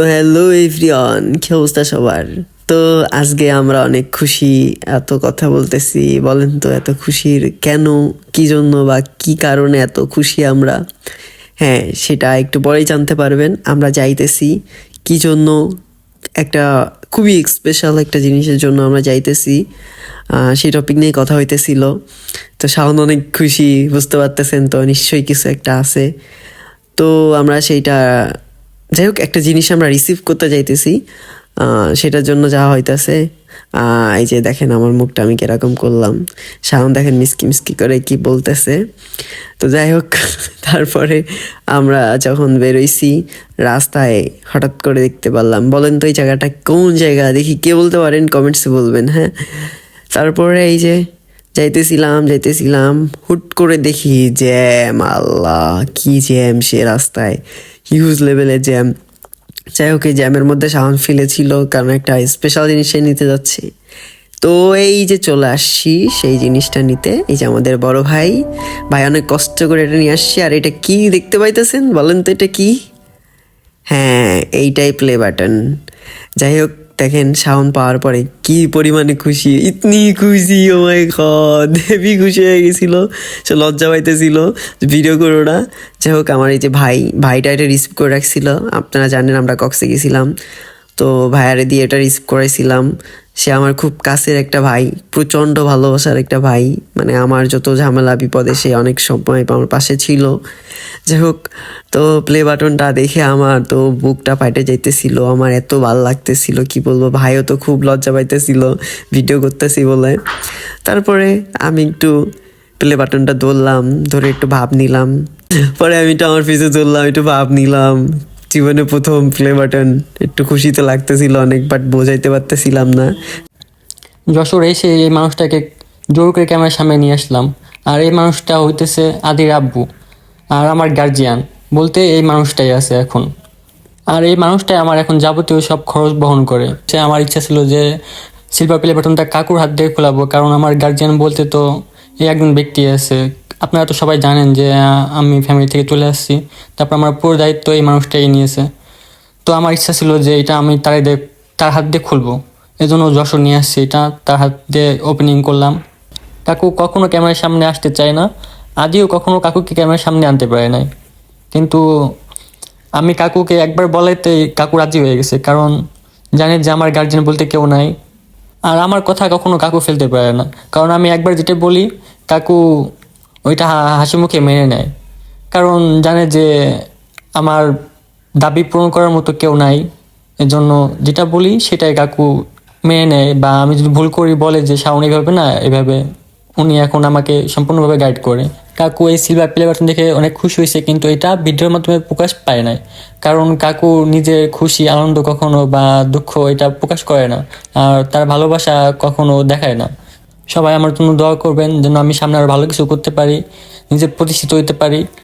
Hello everyone, কি অবস্থা সবার? তো আজকে আমরা অনেক খুশি। এত কথা বলতেছি, বলেন তো এত খুশির কেন, কি জন্য বা কি কারণে এত খুশি আমরা? হ্যাঁ, সেটা একটু পরেই জানতে পারবেন। আমরা যাইতেছি কি জন্য, একটা খুবই স্পেশাল একটা জিনিসের জন্য আমরা যাইতেছি। সেই টপিক নিয়ে কথা হইতেছিল। তো শাওন অনেক খুশি, বুঝতে পারতেছেন তো, নিশ্চয়ই কিছু একটা আছে। তো আমরা সেইটা, যাই হোক, একটা জিনিস আমরা রিসিভ করতে যাইতেছি, সেটার জন্য যাওয়া হইতাছে। এই যে দেখেন আমার মুখটা আমি কিরকম করলাম, শাওন দেখেন মিসকি মিসকি করে কি বলতেছে। তো যাই হোক, তারপরে আমরা যখন বেরোইছি রাস্তায় হঠাৎ করে দেখতে পারলাম, বলেন তো এই জায়গাটা কোন জায়গা, দেখি কে বলতে পারেন কমেন্টসে বলবেন। হ্যাঁ, তারপরে এই যে যাইতেছিলাম হুট করে দেখি জ্যাম। আল্লাহ, কি জ্যাম সে রাস্তায়, হিউজ লেভেলের জ্যাম। যাই হোক, এই জ্যামের মধ্যে সাউন্ড ফেলেছিল কারণ একটা স্পেশাল জিনিস সে নিতে যাচ্ছে। তো এই যে চলে আসছি সেই জিনিসটা নিতে, এই যে আমাদের বড় ভাই ভাই অনেক কষ্ট করে এটা নিয়ে আসছি। আর এটা কি দেখতে পাইতেছেন, বলেন তো এটা কি? হ্যাঁ, এইটাই প্লে বাটন। যাই হোক, দেখেন সাউন্ড পাওয়ার পরে কি পরিমাণে খুশি, ইতনি খুশি, ও মাই গড, হেভি খুশি হয়ে গেছিল। সে লজ্জা পাইতেছিল ভিডিও করো না। যাই হোক, আমার এই যে ভাইটা এটা রিসিভ করে রাখছিল। আপনারা জানেন আমরা কক্সে গেছিলাম, তো ভাইয়ারে দিয়ে এটা রিসিভ করাইছিলাম। সে আমার খুব কাছের একটা ভাই, প্রচণ্ড ভালোবাসার একটা ভাই। মানে আমার যত ঝামেলা বিপদে সে অনেক সময় আমার পাশে ছিল। যাই হোক, তো প্লে বাটনটা দেখে আমার তো বুকটা ফাইটে যাইতেছিল, আমার এত ভাল লাগতেছিল কি বলবো। ভাইও তো খুব লজ্জা পাইতেছিল ভিডিও করতেছি বলে। তারপরে আমি একটু প্লে বাটনটা ধরলাম, ধরে একটু ভাব নিলাম। পরে আমি তো আমার পিছে ধরলাম, একটু ভাব নিলাম। জীবনে প্রথম প্লে বাটন, একটু খুশি তো লাগতেছিল অনেক, বাট বোঝাইতে পারতেছিলাম না। যশোর এসে এই মানুষটাকে জোর করে ক্যামেরার সামনে নিয়ে আসলাম। আর এই মানুষটা হইতেছে আদির আব্বু আর আমার গার্জিয়ান বলতে এই মানুষটাই আছে এখন। আর এই মানুষটাই আমার এখন যাবতীয় সব খরচ বহন করে। সে আমার ইচ্ছা ছিল যে সিলভার প্লে বাটনটা কাকুর হাত দিয়ে খোলাবো, কারণ আমার গার্জিয়ান বলতে তো এই একজন ব্যক্তি আছে। আপনারা তো সবাই জানেন যে আমি ফ্যামিলি থেকে চলে আসছি, তারপর আমার পুরো দায়িত্ব এই মানুষটাই নিয়েছে। তো আমার ইচ্ছা ছিল যে এটা আমি তার হাত দিয়ে খুলবো, এজন্য যশোর নিয়ে আসছি। এটা তার হাত দিয়ে ওপেনিং করলাম। কাকু কখনো ক্যামেরার সামনে আসতে চায় না, আজও কখনো কাকুকে ক্যামেরার সামনে আনতে পারে নাই। কিন্তু আমি কাকুকে একবার বলাইতে কাকু রাজি হয়ে গেছে, কারণ জানে যে আমার গার্জেন বলতে কেউ নাই। আর আমার কথা কখনো কাকু ফেলতে পারে না, কারণ আমি একবার যেটা বলি কাকু ওইটা হাসি মুখে মেনে নেয়। কারণ জানে যে আমার দাবি পূরণ করার মতো কেউ নাই, এজন্য যেটা বলি সেটাই কাকু মেনে নেয়। বা আমি যদি ভুল করি বলে যে শাওন এইভাবে না এভাবে, উনি এখন আমাকে সম্পূর্ণভাবে গাইড করে। কাকু এই সিলভার প্লে বাটন দেখে অনেক খুশি হয়েছে, কিন্তু এটা ভিডিওর মাধ্যমে প্রকাশ পায় নাই, কারণ কাকু নিজের খুশি আনন্দ কখনো বা দুঃখ এটা প্রকাশ করে না, আর তার ভালোবাসা কখনো দেখায় না। সবাই আমার জন্য দোয়া করবেন যেন আমি সামনে আরো ভালো কিছু করতে পারি, নিজে প্রতিষ্ঠিত হইতে পারি।